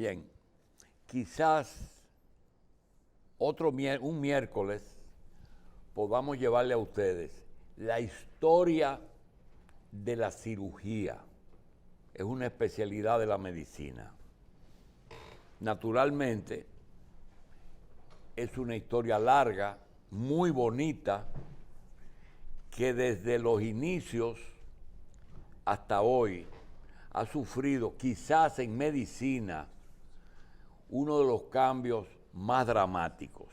Bien, quizás un miércoles podamos llevarle a ustedes la historia de la cirugía. Es una especialidad de la medicina. Naturalmente, es una historia larga, muy bonita, que desde los inicios hasta hoy ha sufrido, quizás en medicina, uno de los cambios más dramáticos.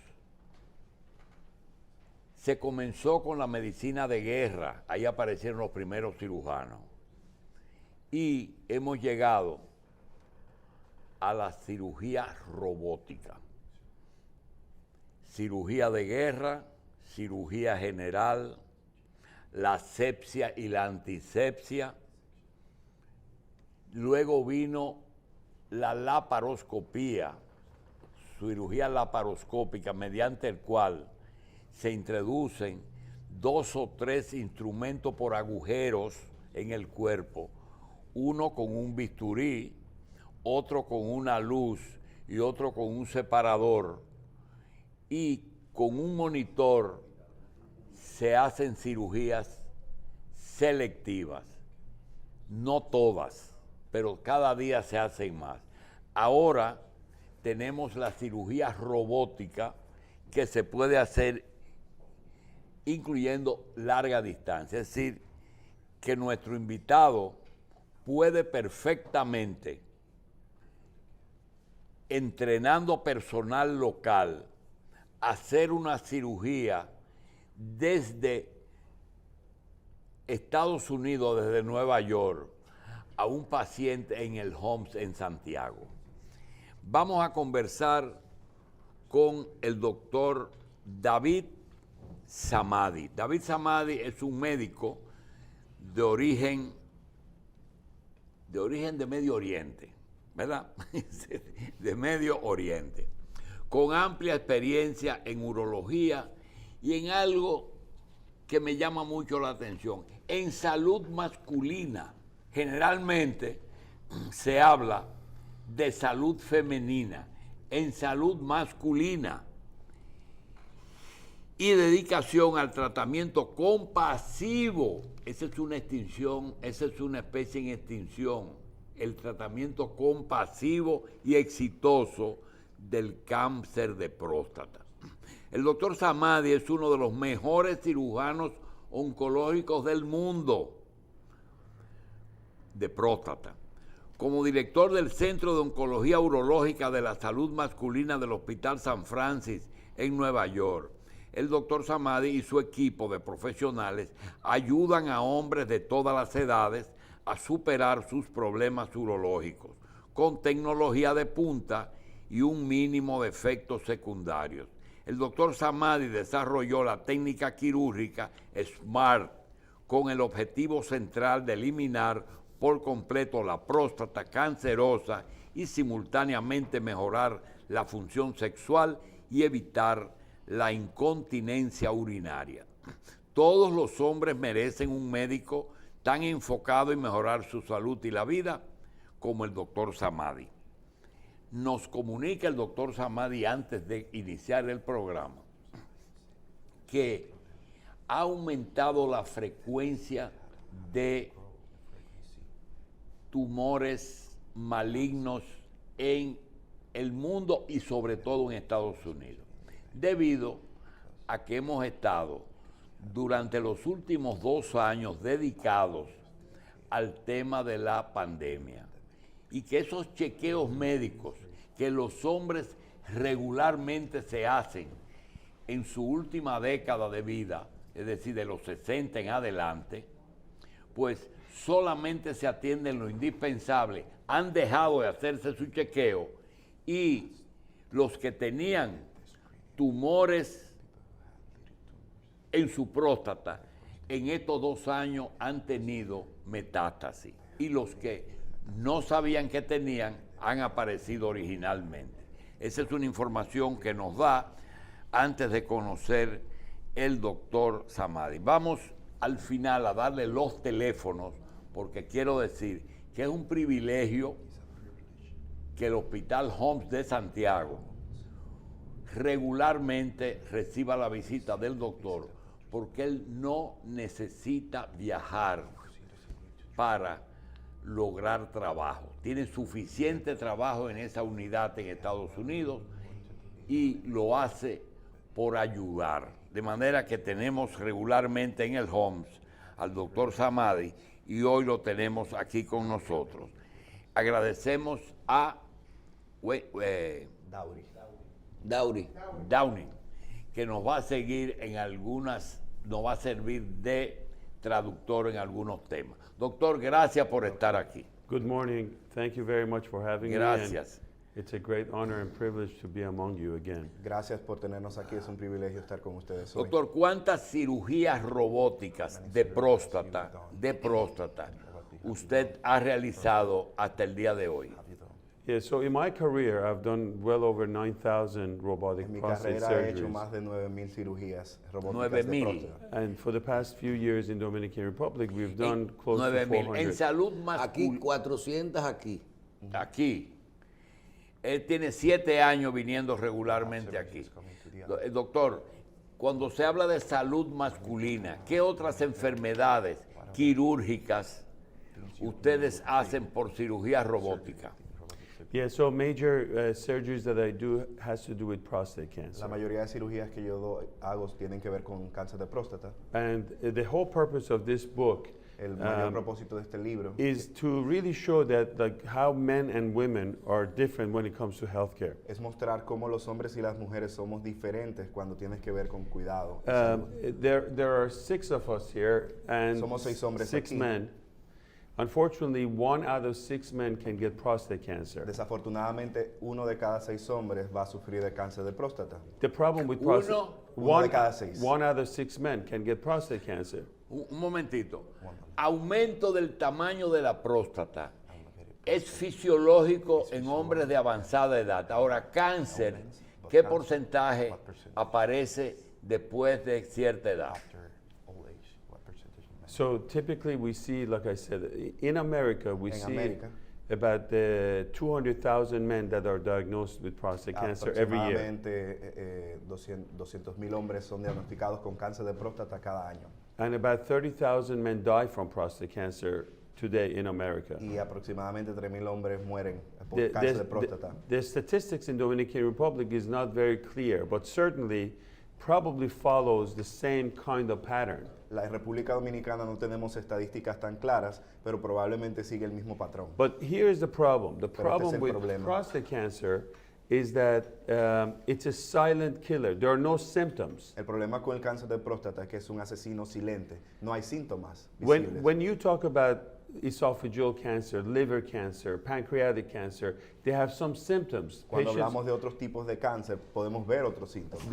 Se comenzó con la medicina de guerra, ahí aparecieron los primeros cirujanos, y hemos llegado a la cirugía robótica. Cirugía de guerra, cirugía general, la asepsia y la antisepsia. Luego vino la laparoscopía, cirugía laparoscópica, mediante el cual se introducen 2 o 3 instrumentos por agujeros en el cuerpo, uno con un bisturí, otro con una luz y otro con un separador, y con un monitor se hacen cirugías selectivas, no todas, pero cada día se hacen más. Ahora tenemos la cirugía robótica que se puede hacer incluyendo larga distancia, es decir, que nuestro invitado puede perfectamente, entrenando personal local, hacer una cirugía desde Estados Unidos, desde Nueva York, a un paciente en el Homs en Santiago. Vamos a conversar con el doctor David Samadi. David Samadi es un médico de origen de Medio Oriente, ¿verdad? De Medio Oriente, con amplia experiencia en urología y en algo que me llama mucho la atención, en salud masculina. Generalmente se habla de salud femenina, en salud masculina, y dedicación al tratamiento compasivo. Esa es una extinción, esa es una especie en extinción, el tratamiento compasivo y exitoso del cáncer de próstata. El doctor Samadi es uno de los mejores cirujanos oncológicos del mundo de próstata. Como director del Centro de Oncología Urológica de la Salud Masculina del Hospital San Francis en Nueva York, el doctor Samadi y su equipo de profesionales ayudan a hombres de todas las edades a superar sus problemas urológicos con tecnología de punta y un mínimo de efectos secundarios. El doctor Samadi desarrolló la técnica quirúrgica SMART con el objetivo central de eliminar por completo la próstata cancerosa y simultáneamente mejorar la función sexual y evitar la incontinencia urinaria. Todos los hombres merecen un médico tan enfocado en mejorar su salud y la vida como el doctor Samadi. Nos comunica el doctor Samadi antes de iniciar el programa que ha aumentado la frecuencia de tumores malignos en el mundo y sobre todo en Estados Unidos, debido a que hemos estado durante los últimos 2 años dedicados al tema de la pandemia, y que esos chequeos médicos que los hombres regularmente se hacen en su última década de vida, es decir, de los 60 en adelante, pues solamente se atienden lo indispensable, han dejado de hacerse su chequeo, y los que tenían tumores en su próstata en estos 2 años han tenido metástasis, y los que no sabían que tenían han aparecido originalmente. Esa es una información que nos da antes de conocer el doctor Samadi. Vamos al final a darle los teléfonos, porque quiero decir que es un privilegio que el Hospital Homs de Santiago regularmente reciba la visita del doctor, porque él no necesita viajar para lograr trabajo. Tiene suficiente trabajo en esa unidad en Estados Unidos y lo hace por ayudar. De manera que tenemos regularmente en el Homs al doctor Samadi y hoy lo tenemos aquí con nosotros. Agradecemos a Downey, que nos va a seguir en algunas, nos va a servir de traductor en algunos temas. Doctor, gracias por estar aquí. Good morning. Thank you very much for having me. Gracias. And it's a great honor and privilege to be among you again. Gracias por tenernos aquí, es un privilegio estar con ustedes hoy. Doctor, ¿cuántas cirugías robóticas de próstata usted ha realizado hasta el día de hoy? Yeah, so in my career, I've done well over 9,000 En robotic mi prostate carrera he hecho surgeries. más de 9,000 cirugías robóticas de 9,000. próstata. And for the past few years in Dominican Republic, we've done close to 9,000. En 400. salud Aquí masculina, 400 aquí. aquí. Él tiene 7 años viniendo regularmente aquí. Doctor, cuando se habla de salud masculina, ¿qué otras enfermedades quirúrgicas ustedes hacen por cirugía robótica? Yeah, so major surgeries that I do has to do with prostate cancer. La mayoría de cirugías que yo hago tienen que ver con cáncer de próstata. And the whole purpose of this book El mayor propósito de este libro is to really show that like how men and women are different when it comes to healthcare. es mostrar cómo los hombres y las mujeres somos diferentes cuando tienes que ver con cuidado. There are 6 of us here and Somos 6 hombres 6 aquí. men. Unfortunately, 1 out of 6 men can get prostate cancer. Desafortunadamente, 1 de cada 6 hombres va a sufrir de cáncer de próstata. The problem with Uno- prostate, Uno de cada 6. 1 out of 6 men can get prostate cancer. Un momentito. Aumento del tamaño de la próstata es fisiológico en hombres de avanzada edad. Ahora, cáncer, ¿qué porcentaje aparece después de cierta edad? So typically we see, like I said, in America, we En see América. about 200,000 men that are diagnosed with prostate cancer every year. Aproximadamente 200,000 hombres son diagnosticados con cáncer de próstata cada año. And about 30,000 men die from prostate cancer today in America. Y aproximadamente 3,000 hombres mueren por The, cáncer the- de próstata. the statistics in Dominican Republic is not very clear, but certainly probably follows the same kind of pattern. La República Dominicana no tenemos estadísticas tan claras, pero probablemente sigue el mismo patrón. But here's the problem. The Pero este es problem el with problema. prostate cancer is that it's a silent killer. There are no symptoms. El problema con el cáncer de próstata es que es un asesino silente. No hay síntomas visibles. When you talk about esophageal cancer, liver cancer, pancreatic cancer, they have some symptoms. Cuando Patients- hablamos de otros tipos de cáncer, podemos ver otros síntomas.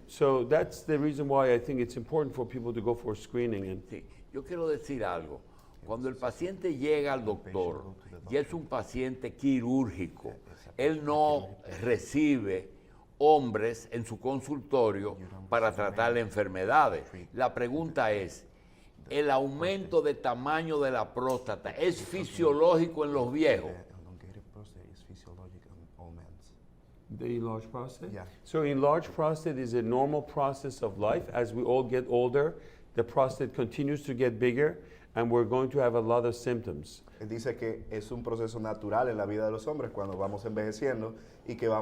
so that's the reason why I think it's important for people to go for screening. And Sí, yo quiero decir algo. Cuando el paciente llega al doctor y es un paciente quirúrgico, él no recibe hombres en su consultorio para tratar enfermedades. La pregunta es, ¿el aumento de tamaño de la próstata es fisiológico en los viejos? the enlarged prostate? Yeah. So enlarged prostate is a normal process of life. As we all get older, the prostate continues to get bigger and we're going to have a lot of symptoms. Él dice que es un proceso natural en la vida de los hombres cuando vamos envejeciendo y que va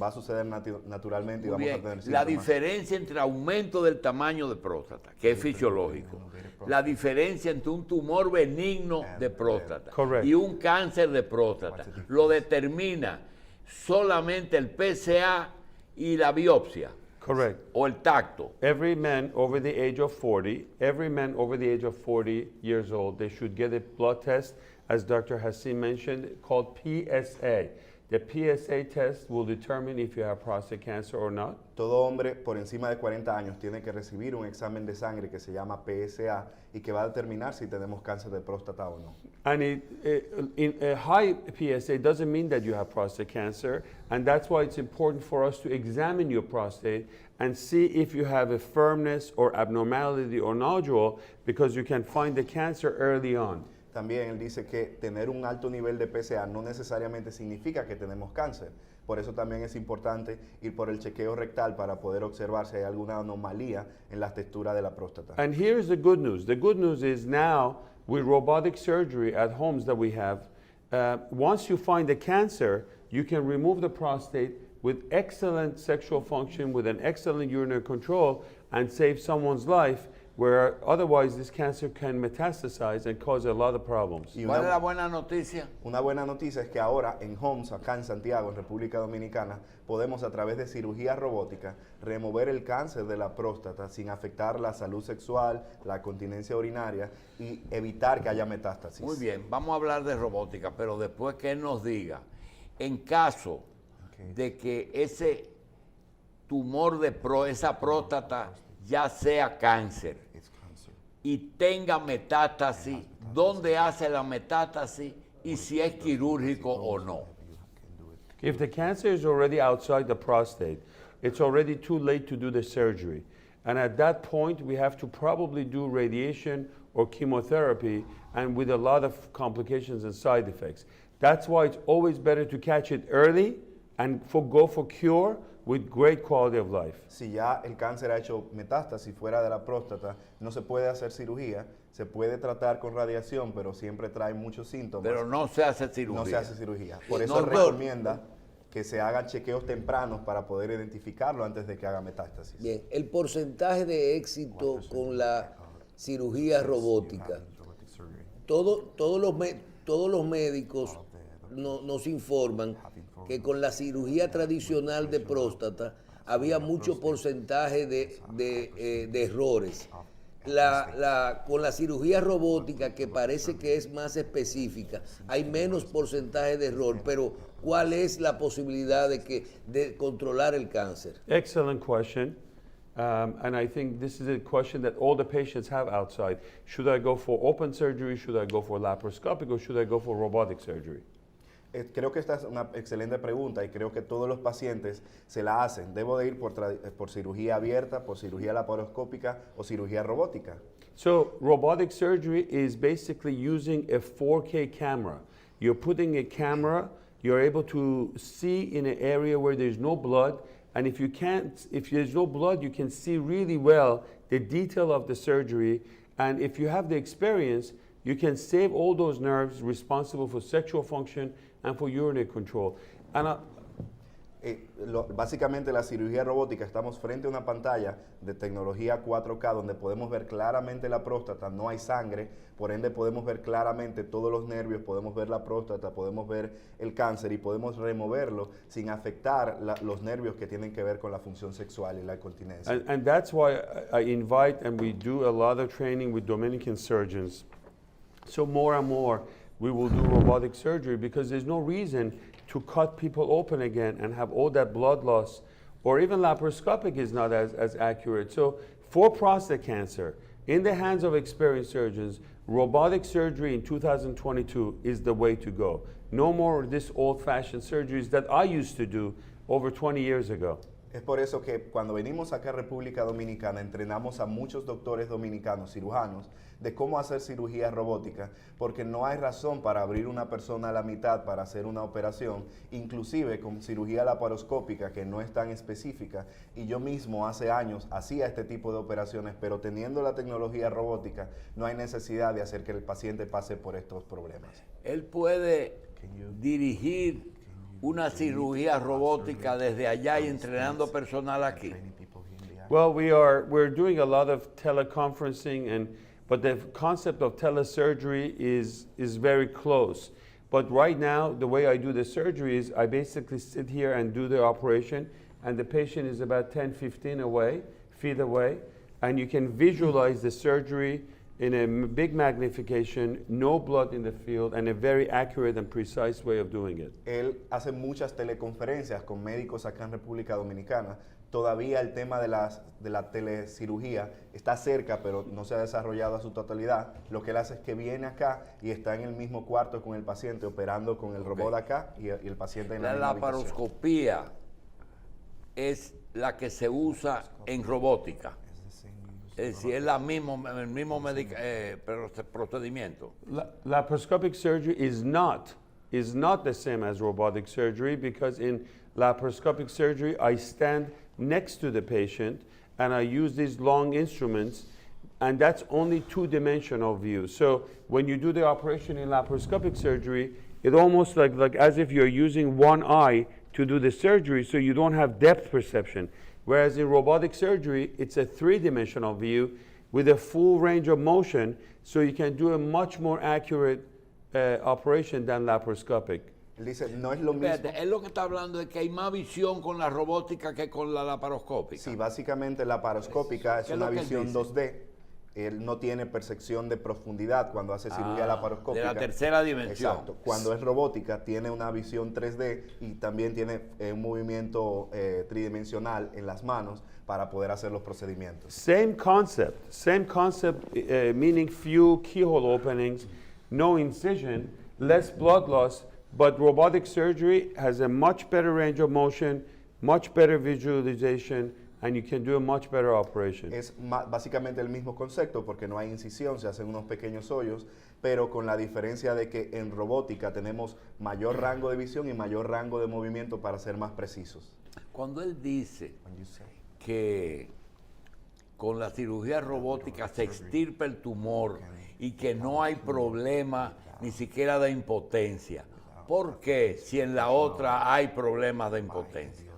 a suceder naturalmente y Muy vamos a bien. tener La síntomas. diferencia entre aumento del tamaño de próstata, que es fisiológico, la diferencia entre un tumor benigno de próstata Correct. y un cáncer de próstata, lo determina solamente el PSA y la biopsia Correct. o el tacto. Every man over the age of 40, every man over the age of 40 years old, they should get a blood test, as Dr. Hassim mentioned, called PSA. The PSA test will determine if you have prostate cancer or not. Todo hombre por encima de 40 años tiene que recibir un examen de sangre que se llama PSA y que va a determinar si tenemos cáncer de próstata o no. And in a high PSA doesn't mean that you have prostate cancer, and that's why it's important for us to examine your prostate and see if you have a firmness or abnormality or nodule, because you can find the cancer early on. también él dice que tener un alto nivel de PSA no necesariamente significa que tenemos cáncer. Por eso también es importante ir por el chequeo rectal para poder observar si hay alguna anomalía en la textura de la próstata. And here's the good news. The good news is now, with robotic surgery at homes that we have, once you find the cancer, you can remove the prostate with excellent sexual function, with an excellent urinary control, and save someone's life, where otherwise this cancer can metastasize and cause a lot of problems. Y ¿Cuál es la buena noticia? una buena noticia es que ahora en Homs, acá en Santiago, en República Dominicana, podemos a través de cirugía robótica remover el cáncer de la próstata sin afectar la salud sexual, la continencia urinaria y evitar que haya metástasis. Muy bien, vamos a hablar de robótica, pero después que él nos diga, en caso de que ese tumor de esa próstata ya sea cáncer y tenga metástasis, ¿dónde hace la metástasis y si es quirúrgico o no? If the cancer is already outside the prostate, it's already too late to do the surgery. And at that point, we have to probably do radiation or chemotherapy, and with a lot of complications and side effects. That's why it's always better to catch it early and go for cure with great quality of life. Si ya el cáncer ha hecho metástasis fuera de la próstata, no se puede hacer cirugía, se puede tratar con radiación, pero siempre trae muchos síntomas. Pero no se hace cirugía. No se hace cirugía. Por eso No, recomienda que se hagan chequeos tempranos para poder identificarlo antes de que haga metástasis. Bien, el porcentaje de éxito con la cirugía robótica. Todos los médicos nos informan que con la cirugía tradicional de próstata había mucho porcentaje de errores. Con la cirugía robótica, que parece que es más específica, hay menos porcentaje de error, pero ¿cuál es la posibilidad de controlar el cáncer? Excellent question. And I think this is a question that all the patients have outside. Should I go for open surgery? Should I go for laparoscopic? Or should I go for robotic surgery? Creo que esta es una excelente pregunta y creo que todos los pacientes se la hacen. ¿Debo de ir por cirugía abierta, por cirugía laparoscópica o cirugía robótica? So robotic surgery is basically using a 4K camera. You're putting a camera, you're able to see in an area where there's no blood, and if there's no blood, you can see really well the detail of the surgery, and if you have the experience, you can save all those nerves responsible for sexual function and for urinary control. And Básicamente la cirugía robótica, estamos frente a una pantalla de tecnología 4K donde podemos ver claramente la próstata, no hay sangre, por ende podemos ver claramente todos los nervios, podemos ver la próstata, podemos ver el cáncer y podemos removerlo sin afectar los nervios que tienen que ver con la función sexual y la continencia. and that's why I invite, and we do a lot of training with Dominican surgeons. So more and more we will do robotic surgery, because there's no reason to cut people open again and have all that blood loss, or even laparoscopic is not as accurate. So for prostate cancer, in the hands of experienced surgeons, robotic surgery in 2022 is the way to go. No more this old-fashioned surgeries that I used to do over 20 years ago. Es por eso que cuando venimos acá a República Dominicana entrenamos a muchos doctores dominicanos, cirujanos, de cómo hacer cirugía robótica, porque no hay razón para abrir una persona a la mitad para hacer una operación, inclusive con cirugía laparoscópica que no es tan específica. Y yo mismo hace años hacía este tipo de operaciones, pero teniendo la tecnología robótica no hay necesidad de hacer que el paciente pase por estos problemas. Él puede dirigir una cirugía robótica desde allá y entrenando personal aquí. Well, we're doing a lot of teleconferencing, but the concept of telesurgery is very close. But right now, the way I do the surgery is I basically sit here and do the operation, and the patient is about 10, 15 feet away, and you can visualize the surgery in a big magnification, no blood in the field, and a very accurate and precise way of doing it. Él hace muchas teleconferencias con médicos acá en República Dominicana. Todavía el tema de la telecirugía está cerca, pero no se ha desarrollado a su totalidad. Lo que él hace es que viene acá y está en el mismo cuarto con el paciente, operando con el robot acá y el paciente en la La misma habitación. laparoscopía es la que se usa en robótica. Es decir, es el mismo procedimiento. Laparoscopic surgery is not the same as robotic surgery, because in laparoscopic surgery I stand next to the patient and I use these long instruments, and that's only two-dimensional view. So when you do the operation in laparoscopic surgery, it almost like as if you're using one eye to do the surgery, so you don't have depth perception. Whereas in robotic surgery, it's a three-dimensional view with a full range of motion, so you can do a much more accurate operation than laparoscopic. Él dice, no es lo mismo. Espérate, él lo que está hablando es que hay más visión con la robótica que con la laparoscópica. Sí, básicamente la laparoscópica es ¿Qué es una lo que él visión dice? 2D. Él no tiene percepción de profundidad cuando hace cirugía laparoscópica. De la tercera dimensión. Exacto. Cuando es robótica, tiene una visión 3D y también tiene un movimiento tridimensional en las manos para poder hacer los procedimientos. Same concept, meaning few keyhole openings, no incision, less blood loss, but robotic surgery has a much better range of motion, much better visualization, and you can do a much better operation. Es básicamente el mismo concepto porque no hay incisión, se hacen unos pequeños hoyos, pero con la diferencia de que en robótica tenemos mayor rango de visión y mayor rango de movimiento para ser más precisos. Cuando él dice que con la cirugía robótica se extirpa el tumor y que no hay problema ni siquiera de impotencia, ¿por qué si en la otra hay problemas de impotencia?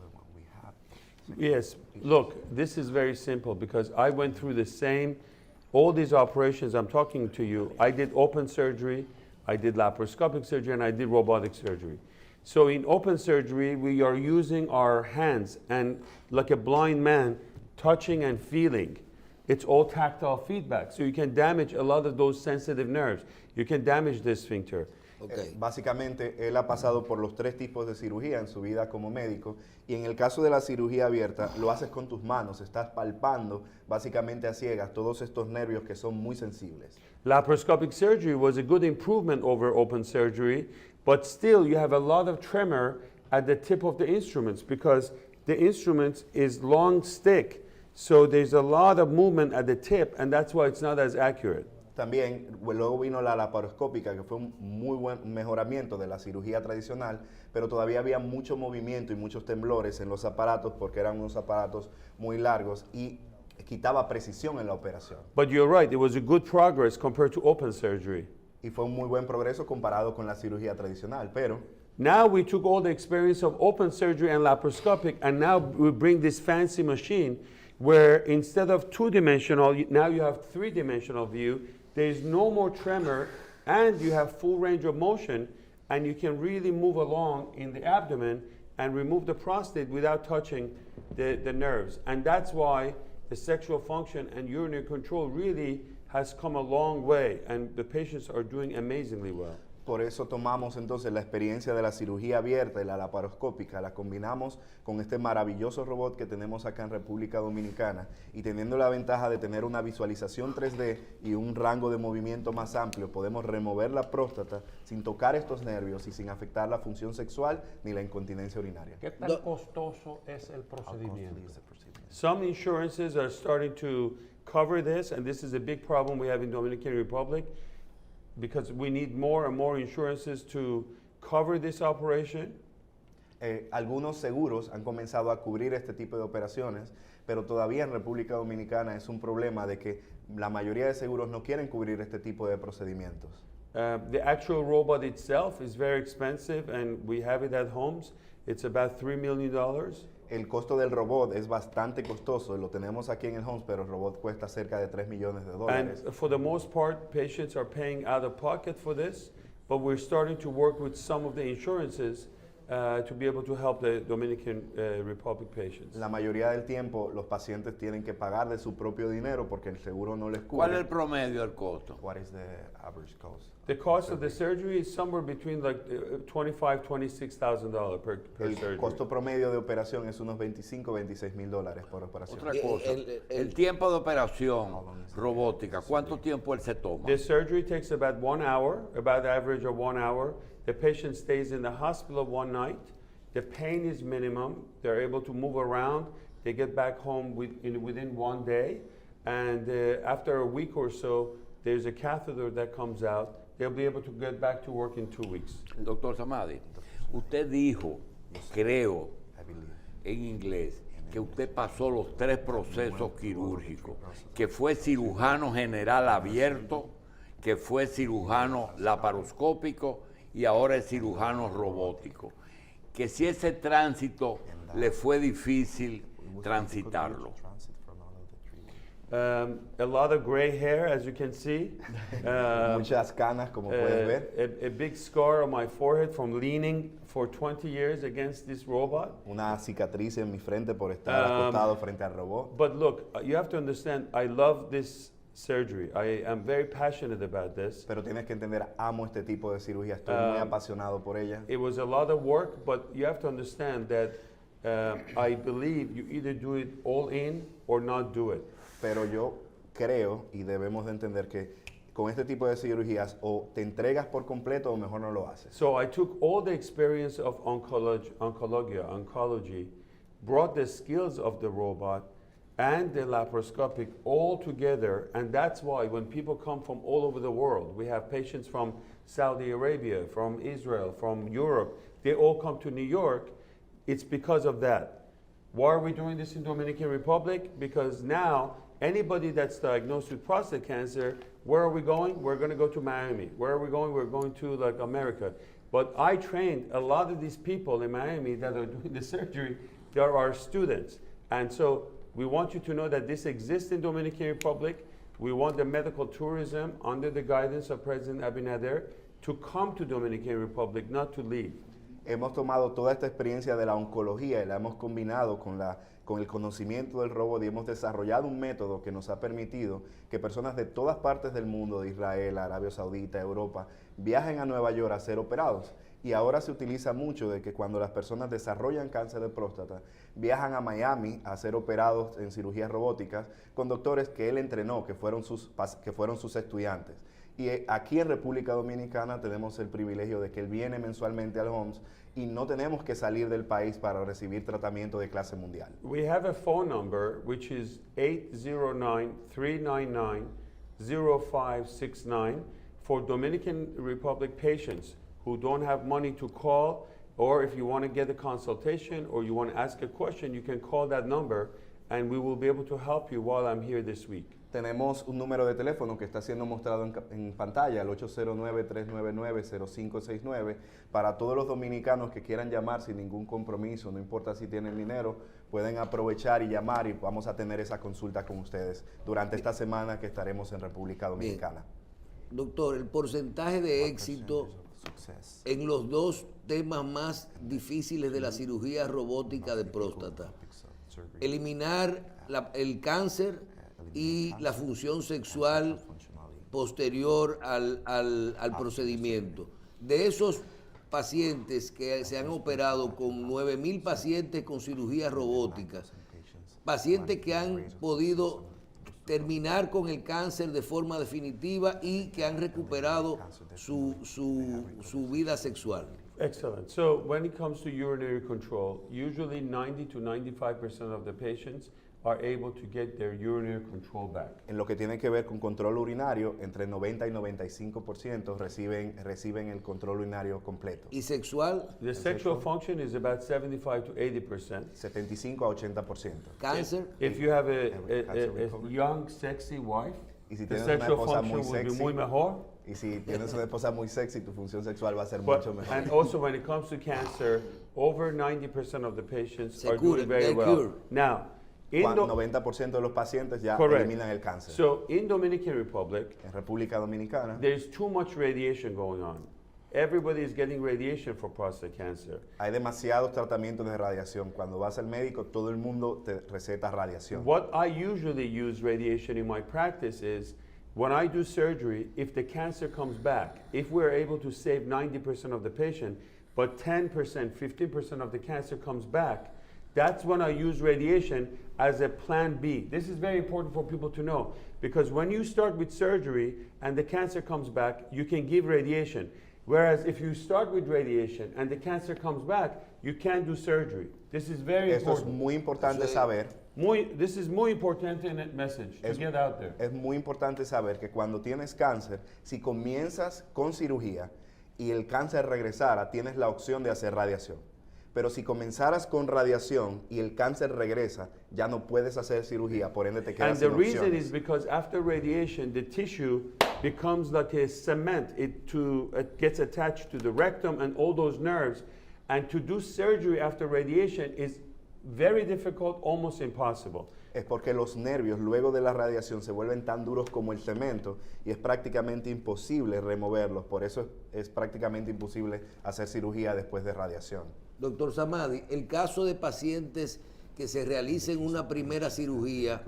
Yes, look, this is very simple because I went through all these operations I'm talking to you. I did open surgery, I did laparoscopic surgery, and I did robotic surgery. So in open surgery, we are using our hands and like a blind man, touching and feeling. It's all tactile feedback. So you can damage a lot of those sensitive nerves. You can damage the sphincter. Okay. Básicamente, él ha pasado por los 3 tipos de cirugía en su vida como médico, y en el caso de la cirugía abierta, lo haces con tus manos, estás palpando básicamente a ciegas todos estos nervios que son muy sensibles. Laparoscopic surgery was a good improvement over open surgery, but still you have a lot of tremor at the tip of the instruments because the instruments is long stick, so there's a lot of movement at the tip, and that's why it's not as accurate. También luego vino la laparoscópica, que fue un muy buen mejoramiento de la cirugía tradicional, pero todavía había mucho movimiento y muchos temblores en los aparatos porque eran unos aparatos muy largos y quitaba precisión en la operación. But you're right, it was a good progress compared to open surgery. Y fue un muy buen progreso comparado con la cirugía tradicional, pero Now we took all the experience of open surgery and laparoscopic, and now we bring this fancy machine where instead of two-dimensional, now you have three-dimensional view. There's no more tremor, and you have full range of motion, and you can really move along in the abdomen and remove the prostate without touching the nerves. And that's why the sexual function and urinary control really has come a long way, and the patients are doing amazingly well. por eso tomamos entonces la experiencia de la cirugía abierta y la laparoscópica, la combinamos con este maravilloso robot que tenemos acá en República Dominicana, y teniendo la ventaja de tener una visualización 3D y un rango de movimiento más amplio, podemos remover la próstata sin tocar estos nervios y sin afectar la función sexual ni la incontinencia urinaria. ¿Qué tan costoso es el procedimiento? Some insurances are starting to cover this, and this is a big problem we have in Dominican Republic, because we need more and more insurances to cover this operation. Algunos seguros han comenzado a cubrir este tipo de operaciones, pero todavía en República Dominicana es un problema de que la mayoría de seguros no quieren cubrir este tipo de procedimientos. The actual robot itself is very expensive, and we have it at homes. It's about $3 million. El costo del robot es bastante costoso, lo tenemos aquí en el Homes, pero el robot cuesta cerca de $3 millones. And for the most part, patients are paying out of pocket for this, but we're starting to work with some of the insurances to be able to help the Dominican Republic patients. La mayoría del tiempo los pacientes tienen que pagar de su propio dinero porque el seguro no les cubre. ¿Cuál es el promedio del costo? What is the average cost? The cost of the surgery is somewhere between like $25,000 to $26,000 per El surgery. costo promedio de operación es unos $25,000 a $26,000 por operación. Otra cosa, el tiempo de operación robótica, ¿cuánto tiempo él se toma? The surgery takes about 1 hour, about average of 1 hour. The patient stays in the hospital one night. The pain is minimum. They're able to move around. They get back home within 1 day. and after a week or so, there's a catheter that comes out. They'll be able to get back to work in 2 weeks. Doctor Samadi, usted dijo, creo, en inglés, que usted pasó los 3 procesos quirúrgicos, que fue cirujano general abierto, que fue cirujano laparoscópico y ahora es cirujano robótico. Que si ese tránsito le fue difícil transitarlo. A lot of gray hair, as you can see. Muchas canas, como puedes ver. A big scar on my forehead from leaning for 20 years against this robot. Una cicatriz en mi frente por estar acostado frente al robot. But look, you have to understand, I love this surgery. I am very passionate about this. Pero tienes que entender, amo este tipo de cirugía, estoy muy apasionado por ella. It was a lot of work, but you have to understand that I believe you either do it all in or not do it. Pero yo creo y debemos de entender que con este tipo de cirugías o te entregas por completo o mejor no lo haces. So I took all the experience of oncology, brought the skills of the robot and the laparoscopic all together, and that's why when people come from all over the world, we have patients from Saudi Arabia, from Israel, from Europe, they all come to New York, it's because of that. Why are we doing this in Dominican Republic? Because now anybody that's diagnosed with prostate cancer, where are we going? We're going to go to Miami. Where are we going? We're going to like America. But I trained a lot of these people in Miami that are doing the surgery. There are students. And so we want you to know that this exists in Dominican Republic. We want the medical tourism under the guidance of President Abinader to come to Dominican Republic, not to leave. Hemos tomado toda esta experiencia de la oncología y la hemos combinado con el conocimiento del robot y hemos desarrollado un método que nos ha permitido que personas de todas partes del mundo, de Israel, Arabia Saudita, Europa, viajen a Nueva York a ser operados. Y ahora se utiliza mucho de que cuando las personas desarrollan cáncer de próstata, viajan a Miami a ser operados en cirugías robóticas con doctores que él entrenó, que fueron sus estudiantes. Y aquí en República Dominicana tenemos el privilegio de que él viene mensualmente al HOMS y no tenemos que salir del país para recibir tratamiento de clase mundial. We have a phone number which is 809-399-0569 for Dominican Republic patients who don't have money to call, or if you want to get a consultation or you want to ask a question, you can call that number and we will be able to help you while I'm here this week. Tenemos un número de teléfono que está siendo mostrado en pantalla, el 809-399-0569, para todos los dominicanos que quieran llamar sin ningún compromiso, no importa si tienen dinero, pueden aprovechar y llamar y vamos a tener esa consulta con ustedes durante esta semana que estaremos en República Dominicana. Bien. Doctor, el porcentaje de éxito en los 2 temas más difíciles de la cirugía robótica de próstata, eliminar el cáncer y la función sexual posterior al procedimiento. De esos pacientes que se han operado con 9,000 pacientes con cirugía robótica, pacientes que han podido terminar con el cáncer de forma definitiva y que han recuperado su vida sexual. Excellent. So when it comes to urinary control, usually 90 to 95% of the patients are able to get their urinary control back. En lo que tiene que ver con control urinario, entre 90 y 95% reciben el control urinario completo. ¿Y sexual? The sexual function is about 75 to 80%. 75 a 80%. ¿Cáncer? If you have a young, sexy wife, Y si the tienes una sexual esposa function muy will be sexy, muy mejor. y si tienes una esposa muy sexy, tu función sexual va a ser But, mucho mejor. and also when it comes to cancer, over 90% of the patients Se are cura, doing very they well. cure. Now, in 90% de los pacientes ya Correct. eliminan el cáncer. So in Dominican Republic, En República Dominicana there's too much radiation going on. Everybody is getting radiation for prostate cancer. hay demasiados tratamientos de radiación. Cuando vas al médico, todo el mundo te receta radiación. What I usually use radiation in my practice is when I do surgery, if the cancer comes back, if we're able to save 90% of the patient, but 10%, 15% of the cancer comes back, that's when I use radiation as a plan B. This is very important for people to know because when you start with surgery and the cancer comes back, you can give radiation. Whereas if you start with radiation and the cancer comes back, you can't do surgery. This is very Esto es important. muy importante Eso es- saber. This is muy importante message to get out there. Es muy importante saber que cuando tienes cáncer, si comienzas con cirugía y el cáncer regresara, tienes la opción de hacer radiación. Pero si comenzaras con radiación y el cáncer regresa, ya no puedes hacer cirugía, por ende te And quedas the sin reason opciones. is because after radiation, the tissue becomes like a cement. It gets attached to the rectum and all those nerves. And to do surgery after radiation is very difficult, almost impossible. Es porque los nervios luego de la radiación se vuelven tan duros como el cemento y es prácticamente imposible removerlos. Por eso es prácticamente imposible hacer cirugía después de radiación. Doctor Samadi, el caso de pacientes que se realicen una primera cirugía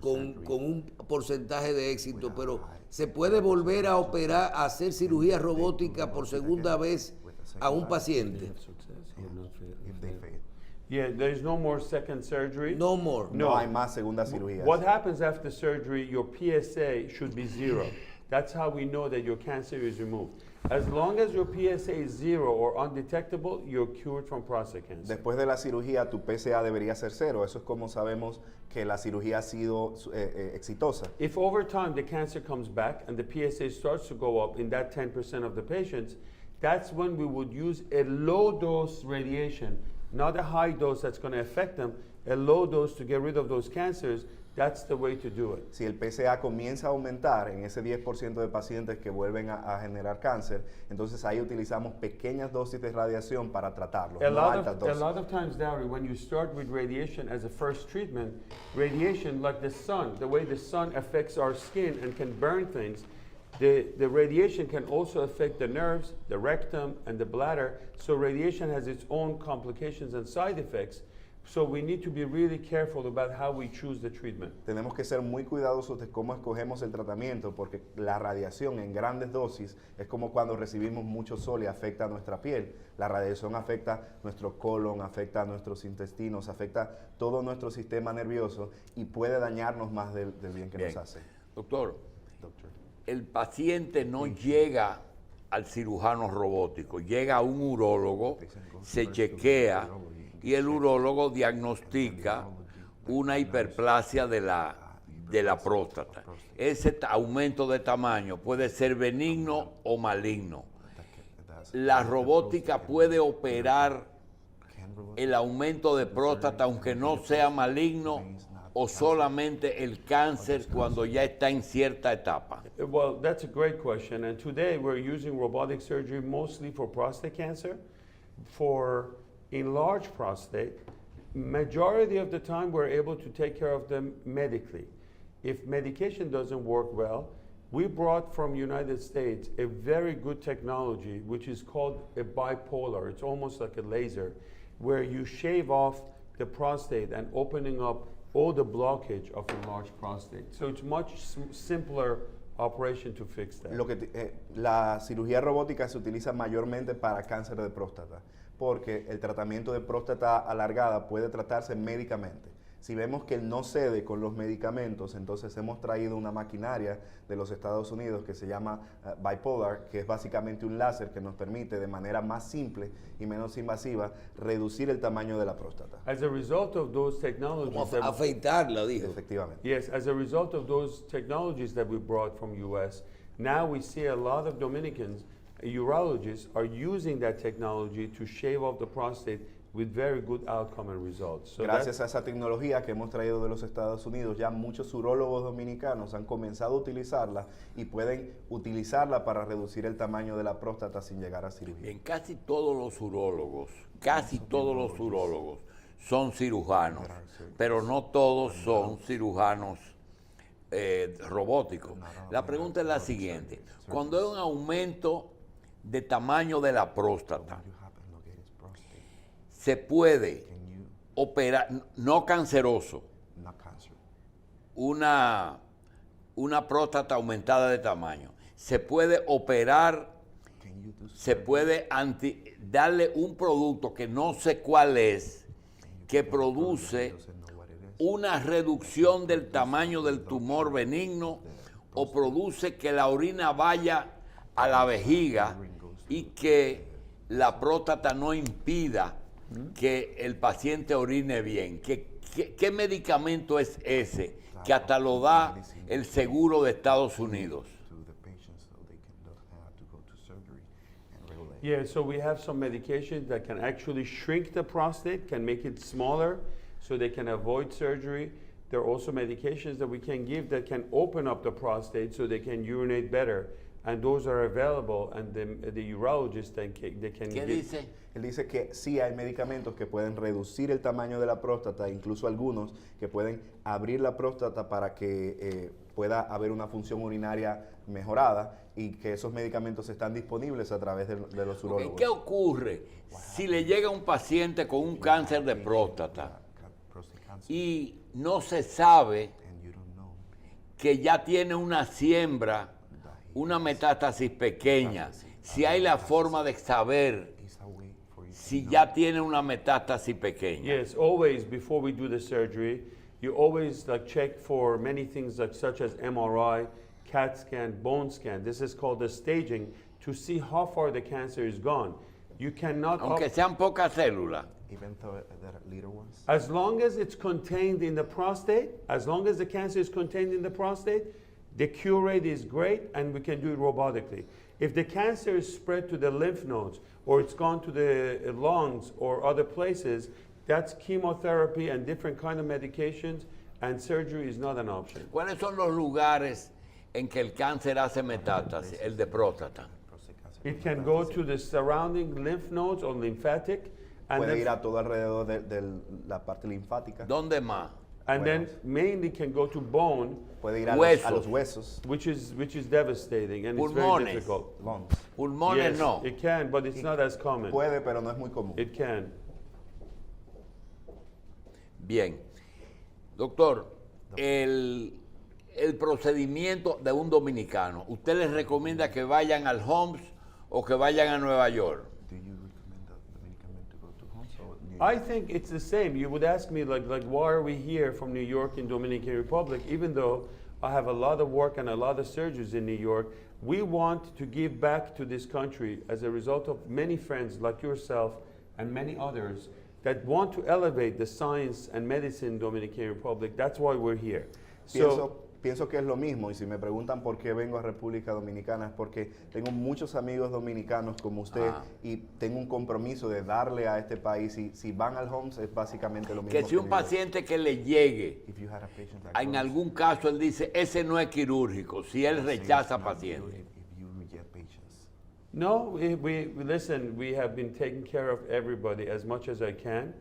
con un porcentaje de éxito, pero se puede volver a operar, a hacer cirugía robótica por segunda vez a un paciente. Yeah, there is no more second surgery. No more. No hay más segunda cirugía. What happens after surgery, your PSA should be 0. That's how we know that your cancer is removed. As long as your PSA is 0 or undetectable, you're cured from prostate cancer. Después de la cirugía, tu PSA debería ser 0. Eso es como sabemos que la cirugía ha sido exitosa. If over time the cancer comes back and the PSA starts to go up in that 10% of the patients, that's when we would use a low dose radiation, not a high dose that's going to affect them, a low dose to get rid of those cancers. That's the way to do it. Si el PSA comienza a aumentar en ese 10% de pacientes que vuelven a generar cáncer, entonces ahí utilizamos pequeñas dosis de radiación para tratarlos, A no lot, altas of, a dosis. lot of times, Dowry, when you start with radiation as a first treatment, radiation, like the sun, the way the sun affects our skin and can burn things, the radiation can also affect the nerves, the rectum, and the bladder. So radiation has its own complications and side effects. So we need to be really careful about how we choose the treatment. Tenemos que ser muy cuidadosos de cómo escogemos el tratamiento porque la radiación en grandes dosis es como cuando recibimos mucho sol y afecta a nuestra piel. La radiación afecta nuestro colon, afecta a nuestros intestinos, afecta todo nuestro sistema nervioso y puede dañarnos más del bien que Bien. nos hace. Doctor, el paciente no llega al cirujano robótico, llega a un urólogo, se chequea y el urólogo diagnostica una hiperplasia de la próstata. Ese aumento de tamaño puede ser benigno o maligno. La robótica puede operar el aumento de próstata aunque no sea maligno o solamente el cáncer cuando ya está en cierta etapa. Well, that's a great question. And today we're using robotic surgery mostly for prostate cancer. For enlarged prostate, majority of the time we're able to take care of them medically. If medication doesn't work well, we brought from United States a very good technology which is called a bipolar. It's almost like a laser where you shave off the prostate and opening up all the blockage of enlarged prostate. So it's much simpler operation to fix that. La cirugía robótica se utiliza mayormente para cáncer de próstata porque el tratamiento de próstata alargada puede tratarse médicamente. Si vemos que él no cede con los medicamentos, entonces hemos traído una maquinaria de los Estados Unidos que se llama Bipolar, que es básicamente un láser que nos permite de manera más simple y menos invasiva reducir el tamaño de la próstata. As a result of those technologies, Como that- afeitarla, dijo. Efectivamente. yes, as a result of those technologies that we brought from US, now we see a lot of Dominicans, urologists, are using that technology to shave off the prostate with very good outcome and results. So Gracias a esa tecnología que hemos traído de los Estados Unidos, ya muchos urólogos dominicanos han comenzado a utilizarla y pueden utilizarla para reducir el tamaño de la próstata sin llegar a cirugía. Bien, casi todos los urólogos son cirujanos, pero no todos son cirujanos robóticos. La pregunta es la siguiente: cuando hay un aumento de tamaño de la próstata, se puede operar, no canceroso, una próstata aumentada de tamaño, se puede operar, se puede darle un producto que no sé cuál es, que produce una reducción del tamaño del tumor benigno o produce que la orina vaya a la vejiga y que la próstata no impida que el paciente orine bien. ¿Qué medicamento es ese que hasta lo da el seguro de Estados Unidos? Yeah, so we have some medications that can actually shrink the prostate, can make it smaller so they can avoid surgery. There are also medications that we can give that can open up the prostate so they can urinate better. And those are available, and the urologist, they can ¿Qué give. dice? Él dice que sí hay medicamentos que pueden reducir el tamaño de la próstata, incluso algunos que pueden abrir la próstata para que pueda haber una función urinaria mejorada, y que esos medicamentos están disponibles a través de los urólogos. Ok, ¿qué ocurre si le llega un paciente con un cáncer de próstata y no se sabe que ya tiene una siembra, una metástasis pequeña? Si hay la forma de saber si ya tiene una metástasis pequeña. Yes, always before we do the surgery, you always check for many things such as MRI, CAT scan, bone scan. This is called the staging to see how far the cancer is gone. You cannot, Aunque sean pocas células. Even though there are little ones. as long as it's contained in the prostate, as long as the cancer is contained in the prostate, the cure rate is great and we can do it robotically. If the cancer is spread to the lymph nodes or it's gone to the lungs or other places, that's chemotherapy and different kind of medications, and surgery is not an option. ¿Cuáles son los lugares en que el cáncer hace metástasis? El de próstata. It can go to the surrounding lymph nodes or lymphatic, and Puede ir then, a todo alrededor de la parte linfática. ¿Dónde más? and then mainly can go to bone, Puede ir a Huesos. los huesos, which is devastating and it's Pulmones. very difficult. lungs. Pulmones Yes, no. it can, but it's not as common. Puede, pero no es muy común. It can. Bien. Doctor, el procedimiento de un dominicano, ¿usted les recomienda que vayan al Homs o que vayan a Nueva York? Do you recommend the Dominican to go to Homs or New York? I think it's the same. You would ask me like why are we here from New York and Dominican Republic? Even though I have a lot of work and a lot of surgeries in New York, we want to give back to this country as a result of many friends like yourself and many others that want to elevate the science and medicine in Dominican Republic. That's why we're here. Pienso que es lo mismo, y si me preguntan por qué vengo a República Dominicana es porque tengo muchos amigos dominicanos como usted y tengo un compromiso de darle a este país, y si van al Homs es básicamente lo mismo. Que si un New York. paciente que le llegue, If you had a patient that en goes, algún caso él dice, ese no es quirúrgico, si él say rechaza it's not pacientes. good if you reject patients. No, we listen, we have been taking care of everybody as much as I can.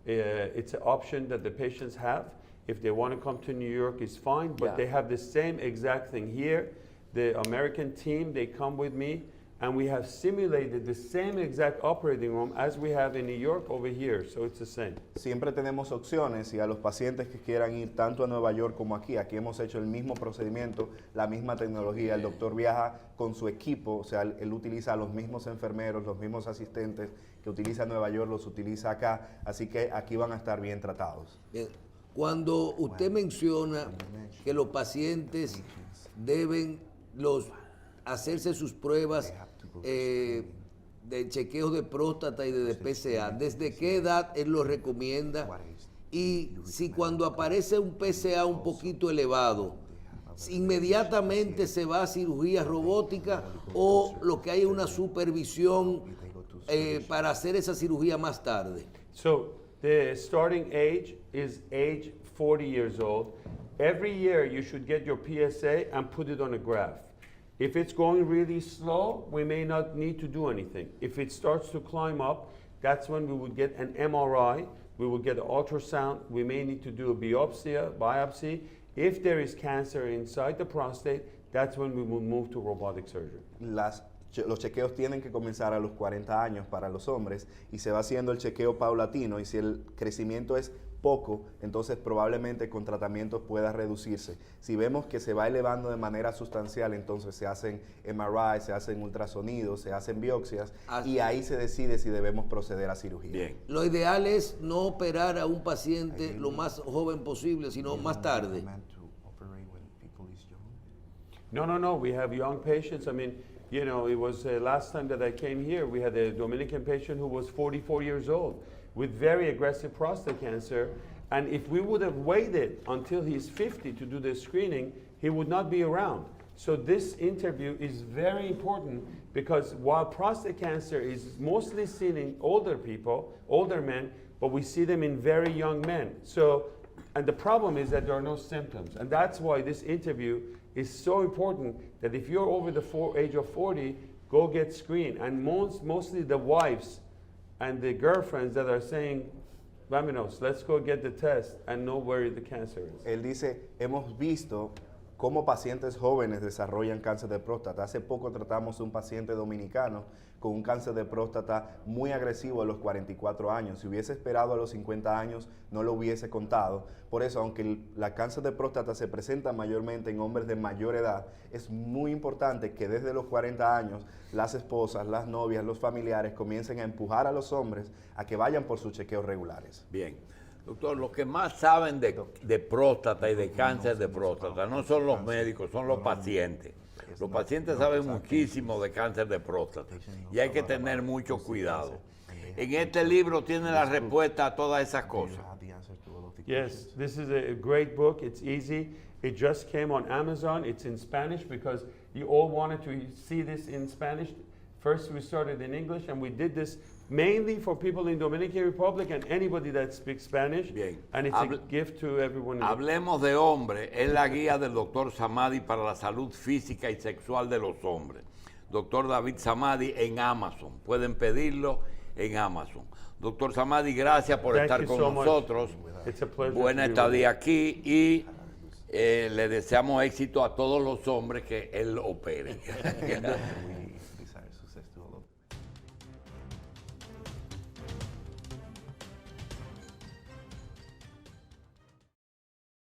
It's an option that the patients have. If they want to come to New York, it's fine, but Yeah. they have the same exact thing here. The American team, they come with me, and we have simulated the same exact operating room as we have in New York over here, so it's the same. Siempre tenemos opciones, y a los pacientes que quieran ir tanto a Nueva York como aquí hemos hecho el mismo procedimiento, la misma tecnología. El doctor viaja con su equipo, o sea, él utiliza a los mismos enfermeros, los mismos asistentes que utiliza en Nueva York, los utiliza acá, así que aquí van a estar bien tratados. Bien. Cuando usted menciona que los pacientes deben hacerse sus pruebas de chequeo de próstata y de PSA, ¿desde qué edad él lo recomienda? Y si cuando aparece un PSA un poquito elevado, inmediatamente se va a cirugía robótica, o lo que hay es una supervisión para hacer esa cirugía más tarde. So the starting age is age 40 years old. Every year you should get your PSA and put it on a graph. If it's going really slow, we may not need to do anything. If it starts to climb up, that's when we would get an MRI, we would get an ultrasound, we may need to do a biopsy. If there is cancer inside the prostate, that's when we will move to robotic surgery. Los chequeos tienen que comenzar a los 40 años para los hombres, y se va haciendo el chequeo paulatino, y si el crecimiento es poco, entonces probablemente con tratamientos pueda reducirse. Si vemos que se va elevando de manera sustancial, entonces se hacen MRI, se hacen ultrasonidos, se hacen biopsias, y ahí se decide si debemos proceder a cirugía. Bien. Lo ideal es no operar a un paciente lo más joven posible, sino más tarde. No, we have young patients. I mean, you know, it was last time that I came here, we had a Dominican patient who was 44 years old. with very aggressive prostate cancer. And if we would have waited until he's 50 to do the screening, he would not be around. So this interview is very important because while prostate cancer is mostly seen in older people, older men, but we see them in very young men. So, and the problem is that there are no symptoms. And that's why this interview is so important, that if you're over the age of 40, go get screened. And mostly the wives and the girlfriends that are saying, vámonos, let's go get the test and know where the cancer is. Él dice, hemos visto cómo pacientes jóvenes desarrollan cáncer de próstata. Hace poco tratamos un paciente dominicano con un cáncer de próstata muy agresivo a los 44 años. Si hubiese esperado a los 50 años, no lo hubiese contado. Por eso, aunque la cáncer de próstata se presenta mayormente en hombres de mayor edad, es muy importante que desde los 40 años las esposas, las novias, los familiares comiencen a empujar a los hombres a que vayan por sus chequeos regulares. Bien. Doctor, los que más saben de próstata y de cáncer de próstata no son los médicos, son los pacientes. Los pacientes saben muchísimo de cáncer de próstata y hay que tener mucho cuidado. En este libro tiene la respuesta a todas esas cosas. Yes, this is a great book. It's easy. It just came on Amazon. It's in Spanish because you all wanted to see this in Spanish. First, we started in English, and we did this mainly for people in Dominican Republic and anybody that speaks Spanish. Bien. And it's a gift to everyone. Hablemos de Hombre, es la guía del doctor Samadi para la salud física y sexual de los hombres. Doctor David Samadi en Amazon. Pueden pedirlo en Amazon. Doctor Samadi, gracias por Thank estar you con so much. nosotros. It's a pleasure Buena to be estadía with aquí y le deseamos éxito a todos los hombres que él opere.